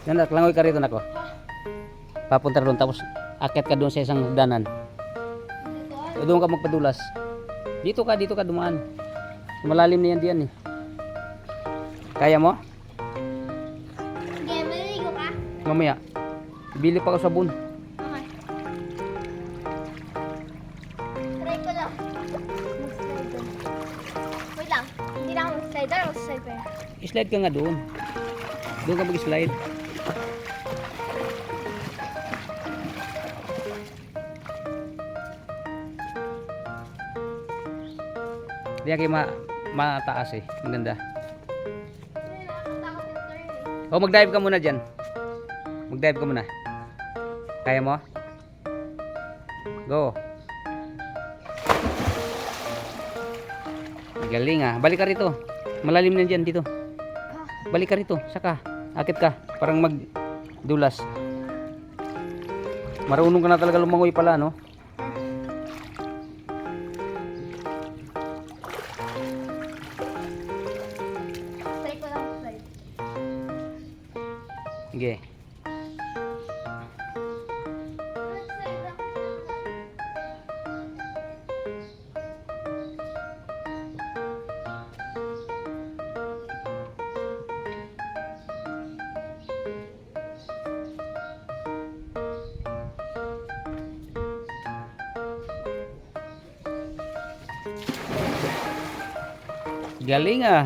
Nanak, langoy ka rito nako. Papunta doon tapos akyat ka doon sa isang hagdanan. Doon ka magpadulas. Dito ka dumaan. Malalim na yan diyan eh. Kaya mo? Sige, maliligo ka? Mamaya. Bili pa ako sabon. Okay. Try ko lang. Mag-slide doon. Wait lang. Hindi na ako mag-slide. Dara mag-slide pa yan. Slide ka nga doon. Doon ka mag-slide. Hindi kayo mataas eh. Maganda. Hindi na ako takot yung turn eh. O mag-dive ka muna dyan. Mag-dive ka muna. Kaya mo? Go. Galing ah. Balik ka rito. Malalim na dyan dito. Balik ka rito. Saka. Akit ka. Parang magdulas. Marunong ka na talaga lumangoy pala no? Try ko lang mag-slide. Sige. Mag-slide lang. Galing ah.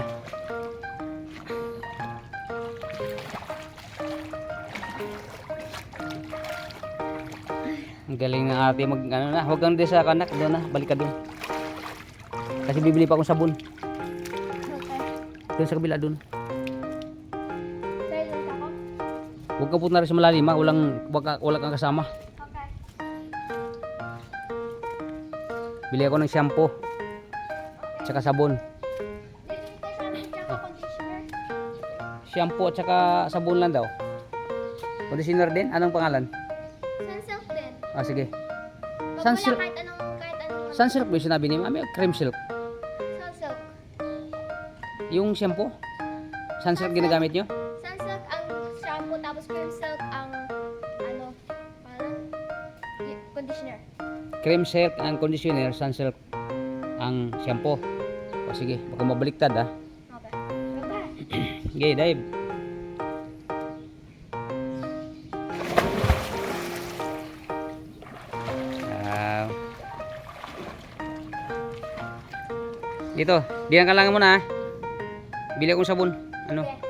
Ang galing ng ate mag ano na, huwag kang sa kanak doon na, balik ka doon. Kasi bibili pa akong sabon. Okay. Doon sa kabila doon. Slide ulit ako? Huwag ka punta rin sa malalim ha, wala kang kasama. Okay. Bili ako ng shampoo. Tsaka sabon. Dito ka sa amin tsaka conditioner. Shampoo at saka sabon lang daw. Conditioner din? Anong pangalan? Sunsilk din. Ah, sige. Wag mo Sunsilk. lang kahit anong Sunsilk ba yung sinabi niya? Mami, cream silk. Sunsilk. Yung shampoo? Sunsilk ginagamit nyo? Sunsilk ang shampoo tapos cream silk ang ano, parang conditioner. Cream silk ang conditioner, sunsilk ang shampoo. O sige, baka mabaliktad ha. Okay. Bye-bye. Okay, dive. Dito, diyan ka lang muna ha. Bili akong sabon. Ano? Okay.